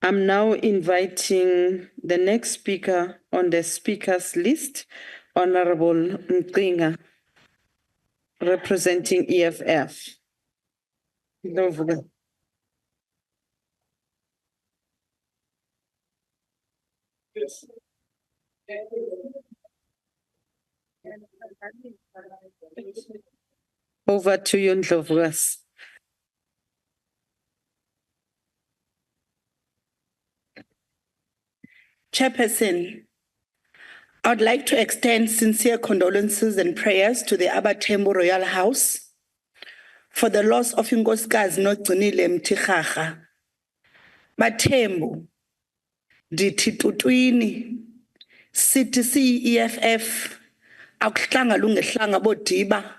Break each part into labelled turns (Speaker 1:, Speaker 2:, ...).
Speaker 1: I'm now inviting the next speaker on the speakers list, Honorable Mcinga, representing EFF. Over to you, Ndlovukazi.
Speaker 2: Chairperson, I would like to extend sincere condolences and prayers to the Abatembu Royal House for the loss of Inkosikazi Nogcinile Mthikhaga. Batembu, ndithi tutwini, sithi siyi-EFF, akuhlanga lungehlanga bodiba,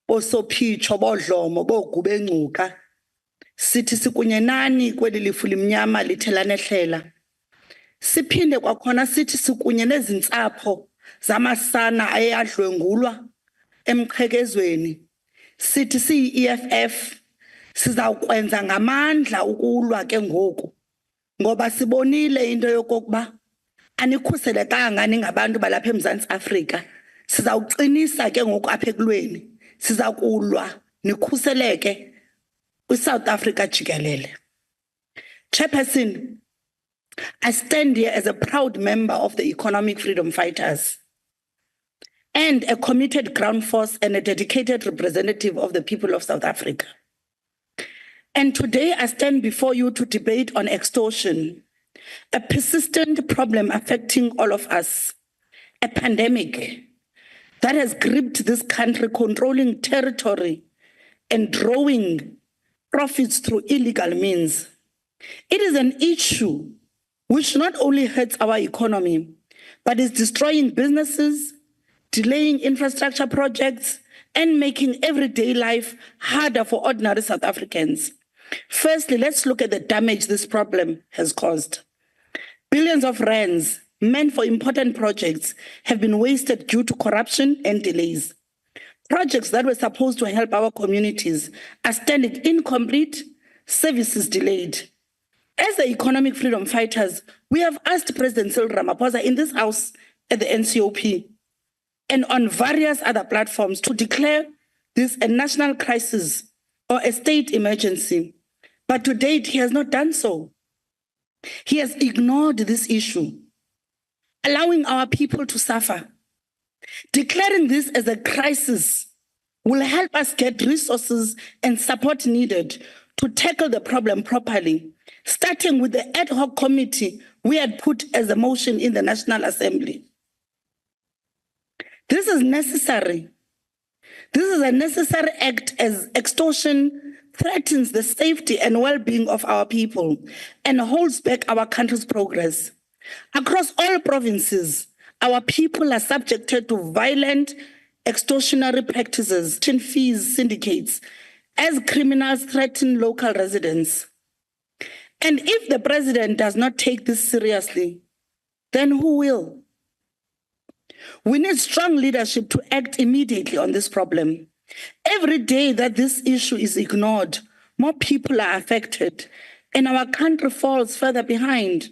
Speaker 2: bosophitsho, bodlomo, bogubencuka. Sithi sikunye nani kweli lifu limnyama lithelane-hlela. Siphinde kwakhona sithi sikunye nezintsapho zamasana ayadlwengulwa emqhekezweni. Sithi siyi-EFF sizawukwenza ngamandla ukulwa ke ngoku ngoba sibonile into yokokuba anikhuselekanga ningabantu balapha eMzantsi Afrika. Sizawuqinisa ke ngoku apha ekulweni, sizakulwa nikhuseleke kwiSouth Africa jikelele. Chairperson, I stand here as a proud member of the Economic Freedom Fighters and a committed ground force and a dedicated representative of the people of South Africa. And today I stand before you to debate on extortion, a persistent problem affecting all of us, a pandemic that has gripped this country, controlling territory and drawing profits through illegal means. It is an issue which not only hurts our economy, but is destroying businesses, delaying infrastructure projects, and making everyday life harder for ordinary South Africans. Firstly, let's look at the damage this problem has caused. Billions of rands meant for important projects have been wasted due to corruption and delays. Projects that were supposed to help our communities are standing incomplete, services delayed. As the Economic Freedom Fighters, we have asked President Cyril Ramaphosa in this house at the NCOP and on various other platforms to declare this a national crisis or a state emergency. But to date, he has not done so. He has ignored this issue, allowing our people to suffer. Declaring this as a crisis will help us get resources and support needed to tackle the problem properly, starting with the ad hoc committee we had put as a motion in the National Assembly. This is necessary. This is a necessary act as extortion threatens the safety and well-being of our people and holds back our country's progress. Across all provinces, our people are subjected to violent extortionary practices, fees, syndicates, as criminals threaten local residents. And if the president does not take this seriously, then who will? We need strong leadership to act immediately on this problem. Every day that this issue is ignored, more people are affected, and our country falls further behind.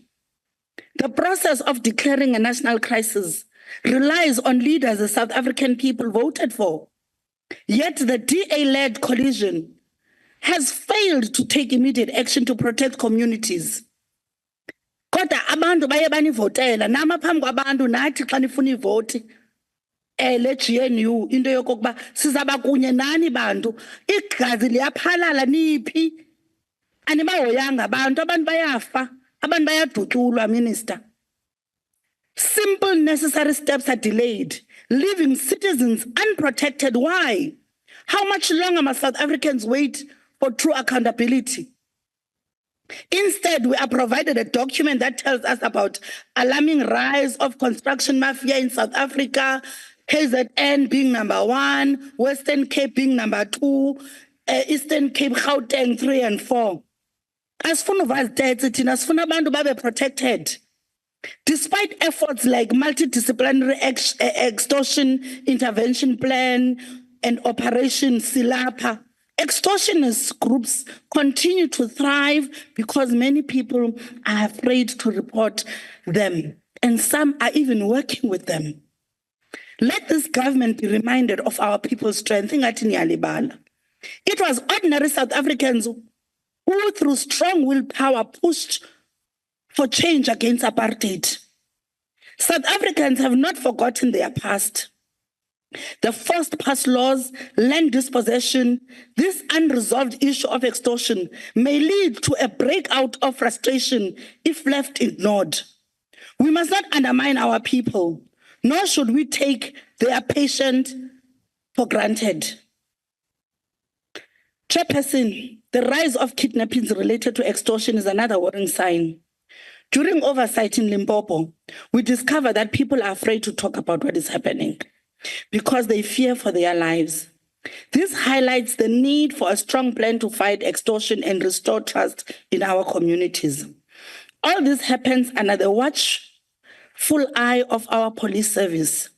Speaker 2: The process of declaring a national crisis relies on leaders the South African people voted for. Yet the DA-led coalition has failed to take immediate action to protect communities. Kodwa abantu baye banivotela nama phambi kwabantu nathi xa nifuna ivoti le GNU into yokokuba sizaba kunye nani bantu igazi liyaphalala niphi animahoyanga abantu bayafa abantu bayadutyulwa minister. Simple necessary steps are delayed, leaving citizens unprotected. Why? How much longer must South Africans wait for true accountability? Instead, we are provided a document that tells us about alarming rise of construction mafia in South Africa, KZN being number 1, Western Cape being number 2, Eastern Cape, Gauteng 3 and 4. Asifuna uvazitethe thina sifuna abantu babe protected. Despite efforts like multidisciplinary extortion intervention plan and Operation Silapa, Extortionist groups continue to thrive because many people are afraid to report them, and some are even working with them. Let this government be reminded of our people's strength. It was ordinary South Africans who, through strong willpower, pushed for change against apartheid. South Africans have not forgotten their past. The first passed laws, land dispossession, this unresolved issue of extortion may lead to a breakout of frustration if left ignored. We must not undermine our people, nor should we take their patience for granted. Chairperson, the rise of kidnappings related to extortion is another worrying sign. During oversight in Limpopo, we discovered that people are afraid to talk about what is happening because they fear for their lives. This highlights the need for a strong plan to fight extortion and restore trust in our communities. All this happens under the watchful eye of our police service,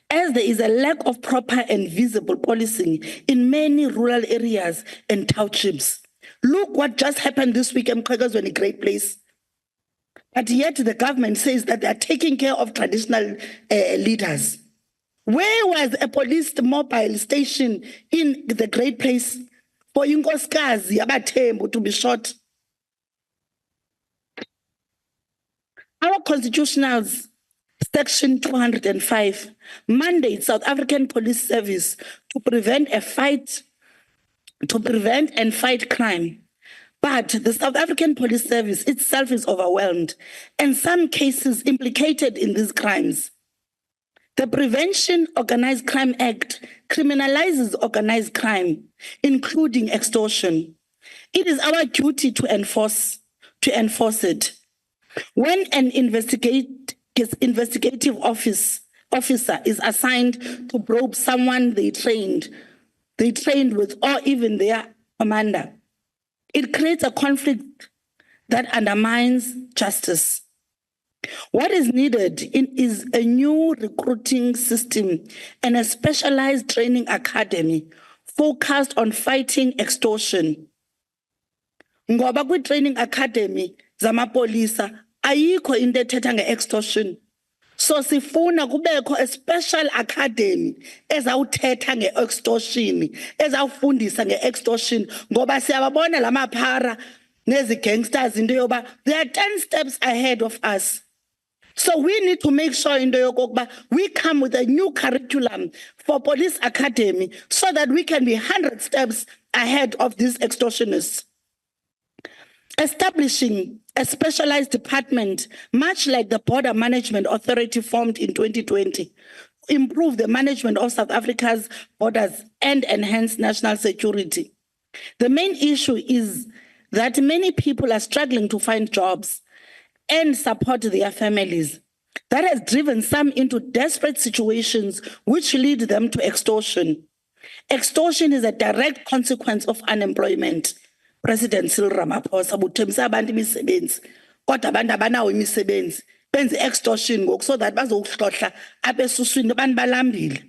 Speaker 2: as there is a lack of proper and visible policing in many rural areas and townships. Look what just happened this week in Mqhekezweni, a great place. But yet the government says that they are taking care of traditional leaders. Where was a police mobile station in the great place for inkosikazi yabaThembu to be shot? Our constitutionals, Section 205, mandates South African Police Service to prevent and fight crime. But the South African Police Service itself is overwhelmed, and some cases implicated in these crimes. The Prevention Organized Crime Act criminalizes organized crime, including extortion. It is our duty to enforce it. When an investigative officer is assigned to probe someone they trained with, or even their commander, it creates a conflict that undermines justice. What is needed is a new recruiting system and a specialized training academy focused on fighting extortion. Ngoba kwi-training academy zamapolisa ayikho into ethetha nge-extortion. So sifuna kubekho a special academy ezawuthetha nge-extortion, ezawufundisa nge-extortion, ngoba siyababona lamaphara nezi gangsters into yoba they are 10 steps ahead of us. So we need to make sure into yokokuba we come with a new curriculum for police academy so that we can be 100 steps ahead of these extortionists. Establishing a specialized department, much like the Border Management Authority formed in 2020, to improve the management of South Africa's borders and enhance national security. The main issue is that many people are struggling to find jobs and support their families. That has driven some into desperate situations which lead them to extortion. Extortion is a direct consequence of unemployment. President Cyril Ramaphosa buthembisa abantu imisebenzi, kodwa abantu abanawo imisebenzi benze extortion ngoku so that bazokuhlohla abesuswini abantu balambile.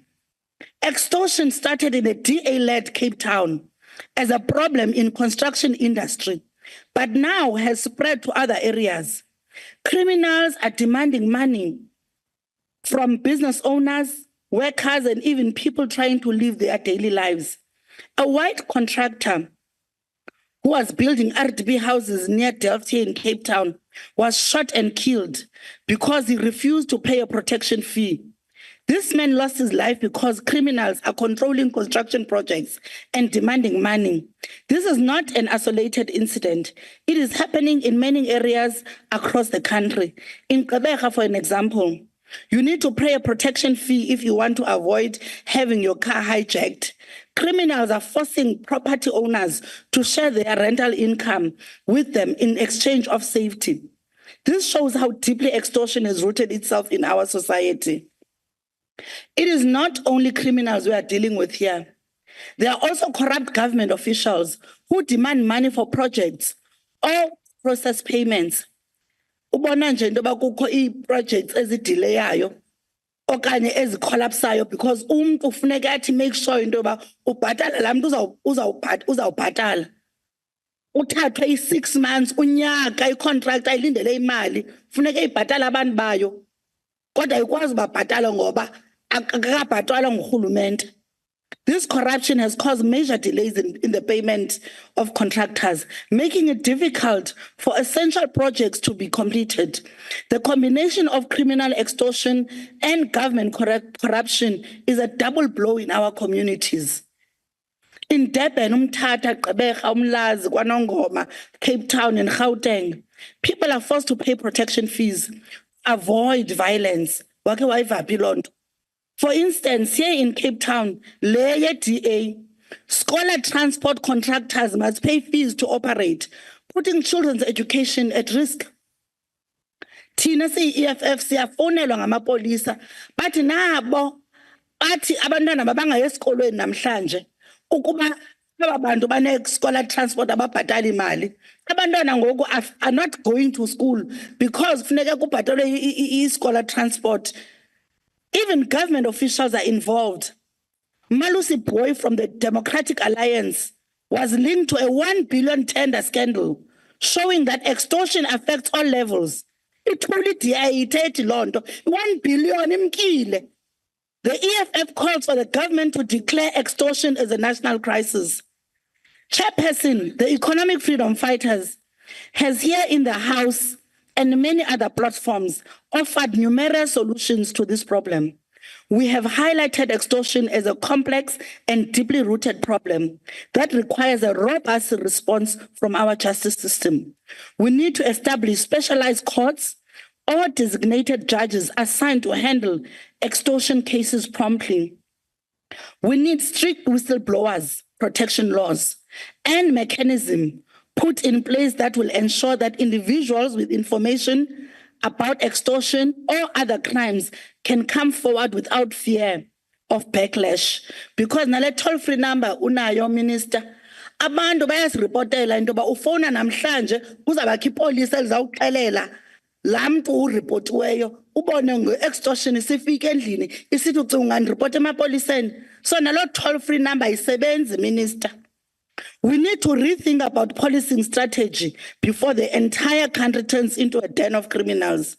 Speaker 2: Extortion started in a DA-led Cape Town as a problem in construction industry, but now has spread to other areas. Criminals are demanding money from business owners, workers, and even people trying to live their daily lives. A white contractor who was building RDB houses near Delft in Cape Town was shot and killed because he refused to pay a protection fee. This man lost his life because criminals are controlling construction projects and demanding money. This is not an isolated incident. It is happening in many areas across the country. In Gqeberha, for an example, you need to pay a protection fee if you want to avoid having your car hijacked. Criminals are forcing property owners to share their rental income with them in exchange of safety. This shows how deeply extortion has rooted itself in our society. It is not only criminals we are dealing with here. There are also corrupt government officials who demand money for projects or process payments. Ubona nje into yoba kukho ii-projects ezidileyayo okanye ezicollapsayo because umuntu ufuneka athi make sure into yoba ubhatala laa mntu uzawubhatala. Uthathwe i-6 months, unyaka, i-contract ayilindele imali, funeka ibhatala abantu bayo. Kodwa ayikwazi ubabhatala ngoba akakabhatalwa ngurhulumente. This corruption has caused major delays in the payment of contractors, making it difficult for essential projects to be completed. The combination of criminal extortion and government corruption is a double blow in our communities. In Durban, Umtata, Gqeberha, Umlazi, KwaNongoma, Cape Town, and Gauteng, people are forced to pay protection fees, avoid violence. Wake wayivaphi loo nto? For instance, here in Cape Town, Layer DA, scholar transport contractors must pay fees to operate, putting children's education at risk. Thina siyi-EFF siyafonelwa ngamapolisa, bathi nabo, bathi abantwana mabangaya esikolweni namhlanje, ukuba aba bantu bane-scholar transport ababhatali imali. Abantwana ngoku are not going to school because funeka kubhatalwe i-scholar transport. Even government officials are involved. Malusi Boy from the Democratic Alliance was linked to a 1 billion tender scandal, showing that extortion affects all levels. It truly diated London. 1 billion imkile. The EFF calls for the government to declare extortion as a national crisis. Chairperson, the Economic Freedom Fighters, has here in the House and many other platforms offered numerous solutions to this problem. We have highlighted extortion as a complex and deeply rooted problem that requires a robust response from our justice system. We need to establish specialized courts or designated judges assigned to handle extortion cases promptly. We need strict whistleblowers protection laws and mechanisms put in place that will ensure that individuals with information about extortion or other crimes can come forward without fear of backlash. Because nale toll-free number unayo, Minister, abantu bayasiripotela into yoba ufowuna namhlanje kuzawubakho ipolisa elizawuxelela laa mntu uripotiweyo ubone nge-extortion isifika endlini isithi ucinga ungandiripota emapoliseni. So nalo toll-free number ayisebenzi, Minister. We need to rethink about policing strategy before the entire country turns into a den of criminals.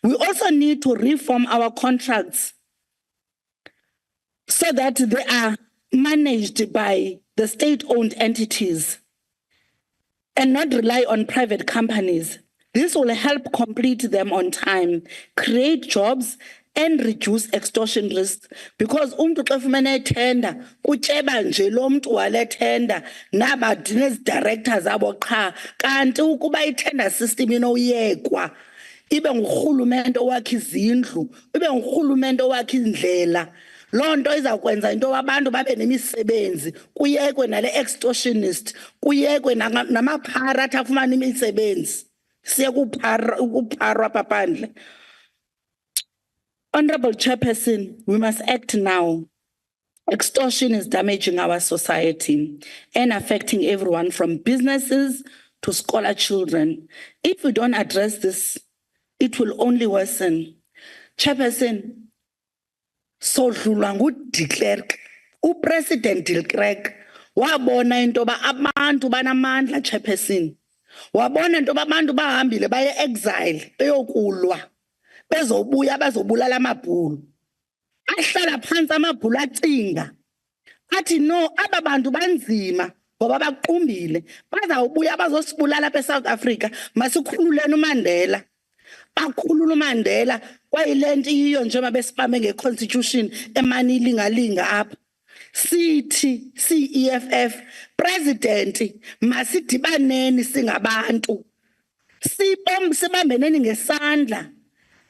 Speaker 2: We also need to reform our contracts so that they are managed by the state-owned entities and not rely on private companies. This will help complete them on time, create jobs, and reduce extortion risks. Because umntu xa ufumene tender, kutyeba nje lo mntu wale tender, naba directors abo qha. Kanti ukuba i-tender system inoyekwa, ibe ngurhulumente owakha izindlu, ibe ngurhulumente owakha indlela, loo nto izawukwenza into abantu babe nemisebenzi, kuyekwe nale extortionist, kuyekwe namaphara athi afumane imisebenzi. Siya kupharwa papandle. Honorable Chairperson, we must act now. Extortion is damaging our society and affecting everyone from businesses to scholar children. If we don't address this, it will only worsen. Chairperson, sodlulwa nguDe Klerk, uPresident De Klerk, wabona into yoba abantu banamandla, Chairperson. Wabona into yoba abantu bahambile baye exile beyokulwa. Bezobuya bazobulala amabhulu. Ahlala phansi amabhulu acinga. Athi no, aba bantu banzima ngoba baqumbile. Bazawubuya bazosibulala apha eSouth Africa, masikhululeni uMandela. Bakhulula uMandela kwayile nto iyo njengoba besibambe ngeconstitution emani ilingalinga apha. Sithi si-EFF president masidibaneni singabantu. Sibambeneni ngesandla.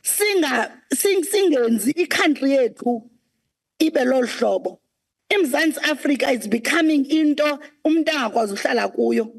Speaker 2: Singenzi i-country yethu ibe lolu hlobo. IMzantsi Africa is becoming into umuntu angakwazi uhlala kuyo.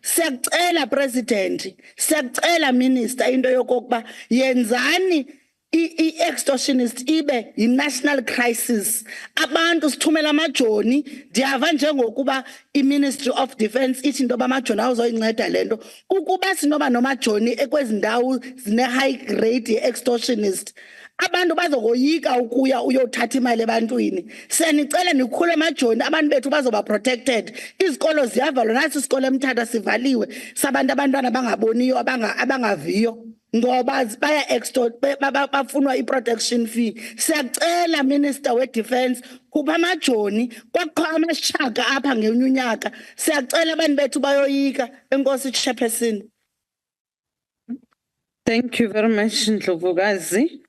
Speaker 2: Siyakucela president, siyakucela minister into yokokuba yenzani i-extortionist ibe yi-national crisis. Abantu sithumela amajoni, ndiyava njengokuba i-Ministry of Defence ithi into yoba amajoni awuzoyinceda le nto. Ukuba sinoba nomajoni ekwezi ndawo zine-high grade ye-extortionist, abantu bazokoyika ukuya uyothatha imali ebantwini. Siyanicela nikhule amajoni, abantu bethu bazoba protected. Izikolo ziyavalwa, nasi isikolo eMthatha sivaliwe, sabantu abantwana abangaboniyo abangaviyo. Ngoba baya extort bafunwa i-protection fee. Siyacela Minister we-Defence khupha amajoni, kwakho amashaka apha ngenye unyaka. Siyacela abantu bethu bayoyika. Enkosi Chairperson.
Speaker 1: Thank you very much, Ndlovukazi.